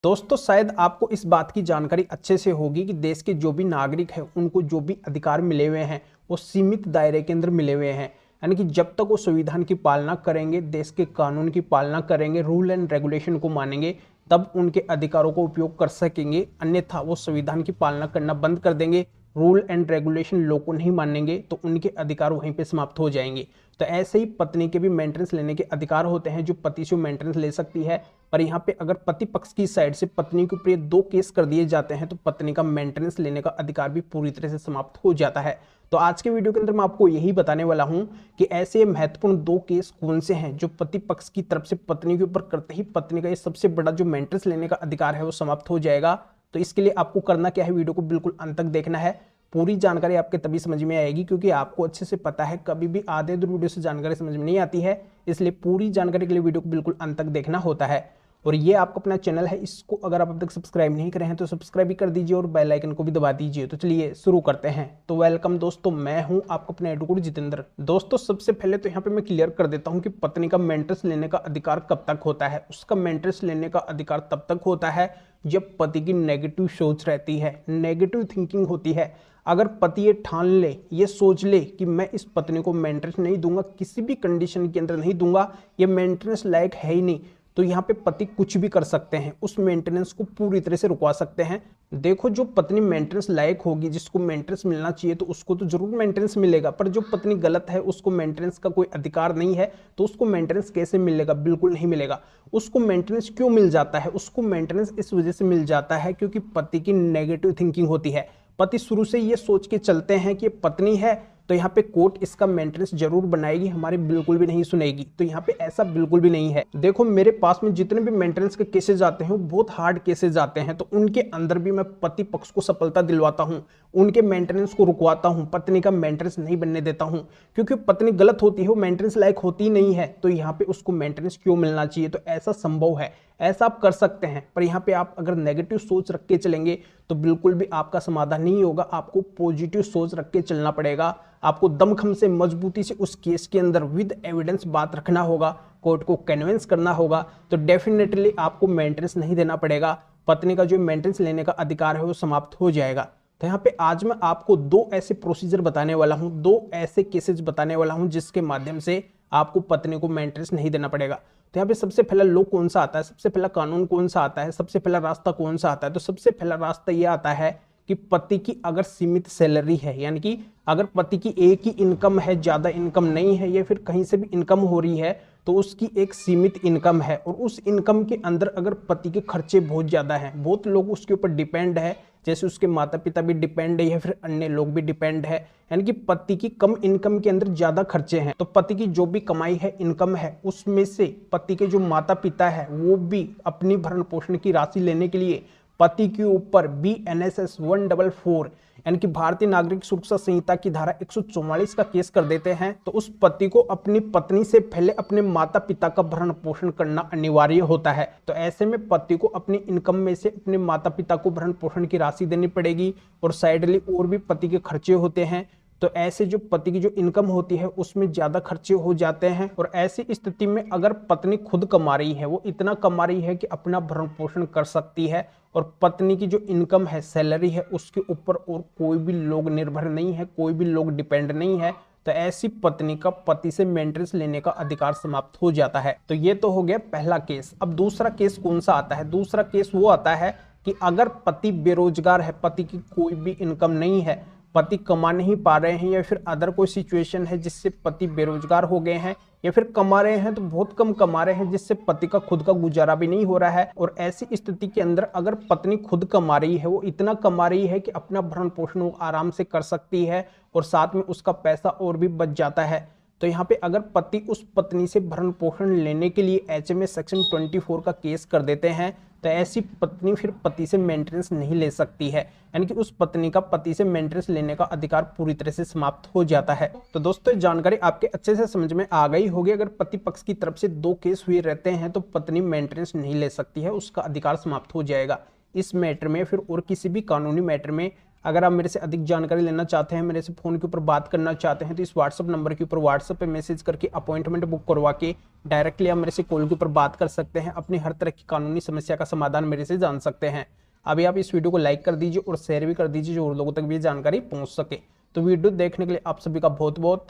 दोस्तों शायद आपको इस बात की जानकारी अच्छे से होगी कि देश के जो भी नागरिक हैं उनको जो भी अधिकार मिले हुए हैं वो सीमित दायरे के अंदर मिले हुए हैं। यानी कि जब तक वो संविधान की पालना करेंगे, देश के कानून की पालना करेंगे, रूल एंड रेगुलेशन को मानेंगे, तब उनके अधिकारों को उपयोग कर सकेंगे। अन्यथा वो संविधान की पालना करना बंद कर देंगे, रूल एंड रेगुलेशन लॉ को नहीं मानेंगे, तो उनके अधिकार वहीं पे समाप्त हो जाएंगे। तो ऐसे ही पत्नी के भी मेंटेनेंस लेने के अधिकार होते हैं जो पति से मेंटेनेंस ले सकती है। पर यहाँ पे अगर पति पक्ष की साइड से पत्नी के ऊपर ये 2 केस कर दिए जाते हैं तो पत्नी का मेंटेनेंस लेने का अधिकार भी पूरी तरह से समाप्त हो जाता है। तो आज के वीडियो के अंदर मैं आपको यही बताने वाला हूं कि ऐसे महत्वपूर्ण 2 केस कौन से हैं जो पति पक्ष की तरफ से पत्नी के ऊपर करते ही पत्नी का ये सबसे बड़ा जो मेंटेनेंस लेने का अधिकार है वो समाप्त हो जाएगा। तो इसके लिए आपको करना क्या है, वीडियो को बिल्कुल अंत तक देखना है। पूरी जानकारी आपके तभी समझ में आएगी क्योंकि आपको अच्छे से पता है कभी भी आधे अधूरे वीडियो से जानकारी समझ में नहीं आती है, इसलिए पूरी जानकारी के लिए वीडियो को बिल्कुल अंत तक देखना होता है। और ये आपका अपना चैनल है, इसको अगर आप अब तक सब्सक्राइब नहीं करे हैं तो सब्सक्राइब भी कर दीजिए और बेल आइकन को भी दबा दीजिए। तो चलिए शुरू करते हैं। तो वेलकम दोस्तों, मैं हूं आपका अपना एडवोकेट जितेंद्र। दोस्तों सबसे पहले तो यहाँ पे मैं क्लियर कर देता हूं कि पत्नी का मेंटेनेंस लेने का अधिकार कब तक होता है। उसका मेंटेनेंस लेने का अधिकार तब तक होता है जब पति की नेगेटिव सोच रहती है, नेगेटिव थिंकिंग होती है। अगर पति ये ठान ले, ये सोच ले कि मैं इस पत्नी को मेंटेनेंस नहीं दूंगा, किसी भी कंडीशन के अंदर नहीं दूंगा, ये मेंटेनेंस लायक है ही नहीं, तो यहाँ पे पति कुछ भी कर सकते हैं, उस मेंटेनेंस को पूरी तरह से रुकवा सकते हैं। देखो जो पत्नी मेंटेनेंस लायक होगी, जिसको मेंटेनेंस मिलना चाहिए तो उसको तो जरूर मेंटेनेंस मिलेगा, पर जो पत्नी गलत है उसको मेंटेनेंस का कोई अधिकार नहीं है, तो उसको मेंटेनेंस कैसे मिलेगा? बिल्कुल नहीं मिलेगा। उसको मेंटेनेंस क्यों मिल जाता है? उसको मेंटेनेंस इस वजह से मिल जाता है क्योंकि पति की नेगेटिव थिंकिंग होती है। पति शुरू से ये सोच के चलते हैं कि पत्नी है तो यहाँ पे कोर्ट इसका मेंटेनेंस जरूर बनाएगी, हमारी बिल्कुल भी नहीं सुनेगी। तो यहाँ पे ऐसा बिल्कुल भी नहीं है। देखो मेरे पास में जितने भी मेंटेनेंस के केसेस आते हैं वो बहुत हार्ड केसेस आते हैं, तो उनके अंदर भी मैं पति पक्ष को सफलता दिलवाता हूँ, उनके मेंटेनेंस को रुकवाता हूँ, पत्नी का मेंटेनेंस नहीं बनने देता हूँ। क्योंकि पत्नी गलत होती है, वो मेंटेनेंस लायक होती नहीं है, तो यहाँ पे उसको मेंटेनेंस क्यों मिलना चाहिए? तो ऐसा संभव है, ऐसा आप कर सकते हैं। पर यहाँ पे आप अगर नेगेटिव सोच रख के चलेंगे तो बिल्कुल भी आपका समाधान नहीं होगा। आपको पॉजिटिव सोच रख के चलना पड़ेगा, आपको दमखम से मजबूती से उस केस के अंदर विद एविडेंस बात रखना होगा, कोर्ट को कन्विंस करना होगा, तो डेफिनेटली आपको मेंटेनेंस नहीं देना पड़ेगा। पत्नी का जो मेंटेनेंस लेने का अधिकार है वो समाप्त हो जाएगा। तो यहाँ पे आज मैं आपको 2 ऐसे प्रोसीजर बताने वाला हूँ, 2 ऐसे केसेस बताने वाला हूँ जिसके माध्यम से आपको पत्नी को मेंटेनेंस नहीं देना पड़ेगा। तो यहाँ पे सबसे पहला लॉ कौन सा आता है, सबसे पहला कानून कौन सा आता है, सबसे पहला रास्ता कौन सा आता है? तो सबसे पहला रास्ता यह आता है कि पति की अगर सीमित सैलरी है, यानी कि अगर पति की एक ही इनकम है, ज्यादा इनकम नहीं है, या फिर कहीं से भी इनकम हो रही है, तो उसकी एक सीमित इनकम है और उस इनकम के अंदर अगर पति के खर्चे बहुत ज्यादा हैं, बहुत लोग उसके ऊपर डिपेंड है, जैसे उसके माता पिता भी डिपेंड है या फिर अन्य लोग भी डिपेंड है, यानी कि पति की कम इनकम के अंदर ज्यादा खर्चे हैं, तो पति की जो भी कमाई है, इनकम है, उसमें से पति के जो माता पिता है वो भी अपनी भरण पोषण की राशि लेने के लिए पति के ऊपर BNSS 144 यानी कि भारतीय नागरिक सुरक्षा संहिता की धारा 144 का केस कर देते हैं, तो उस पति को अपनी पत्नी से पहले अपने माता पिता का भरण पोषण करना अनिवार्य होता है। तो ऐसे में पति को अपनी इनकम में से अपने माता पिता को भरण पोषण की राशि देनी पड़ेगी और साइडली और भी पति के खर्चे होते हैं। तो ऐसे जो पति की जो इनकम होती है उसमें ज्यादा खर्चे हो जाते हैं, और ऐसी स्थिति में अगर पत्नी खुद कमा रही है, वो इतना कमा रही है कि अपना भरण पोषण कर सकती है, और पत्नी की जो इनकम है, सैलरी है, उसके ऊपर और कोई भी लोग निर्भर नहीं है, कोई भी लोग डिपेंड नहीं है, तो ऐसी पत्नी का पति से मेंटेनेंस लेने का अधिकार समाप्त हो जाता है। तो ये तो हो गया पहला केस। अब दूसरा केस कौन सा आता है? दूसरा केस वो आता है कि अगर पति बेरोजगार है, पति की कोई भी इनकम नहीं है, पति कमा नहीं पा रहे हैं, या फिर अदर कोई सिचुएशन है जिससे पति बेरोजगार हो गए हैं, या फिर कमा रहे हैं तो बहुत कम कमा रहे हैं जिससे पति का खुद का गुजारा भी नहीं हो रहा है। और ऐसी स्थिति के अंदर अगर पत्नी खुद कमा रही है, वो इतना कमा रही है कि अपना भरण पोषण वो आराम से कर सकती है और साथ में उसका पैसा और भी बच जाता है, तो यहाँ पे अगर पति उस पत्नी से भरण पोषण लेने के लिए HMA सेक्शन 24 का केस कर देते हैं, तो ऐसी पत्नी फिर पति से मेंटेनेंस नहीं ले सकती है, यानी कि उस पत्नी का पति से मेंटेनेंस लेने का अधिकार पूरी तरह से समाप्त हो जाता है। तो दोस्तों जानकारी आपके अच्छे से समझ में आ गई होगी। अगर पति पक्ष की तरफ से 2 केस हुए रहते हैं तो पत्नी मेंटेनेंस नहीं ले सकती है, उसका अधिकार समाप्त हो जाएगा। इस मैटर में फिर और किसी भी कानूनी मैटर में अगर आप मेरे से अधिक जानकारी लेना चाहते हैं, मेरे से फ़ोन के ऊपर बात करना चाहते हैं, तो इस व्हाट्सअप नंबर के ऊपर व्हाट्सअप पे मैसेज करके अपॉइंटमेंट बुक करवा के डायरेक्टली आप मेरे से कॉल के ऊपर बात कर सकते हैं। अपनी हर तरह की कानूनी समस्या का समाधान मेरे से जान सकते हैं। अभी आप इस वीडियो को लाइक कर दीजिए और शेयर भी कर दीजिए, जो और लोगों तक भी जानकारी पहुँच सके। तो वीडियो देखने के लिए आप सभी का बहुत बहुत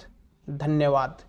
धन्यवाद।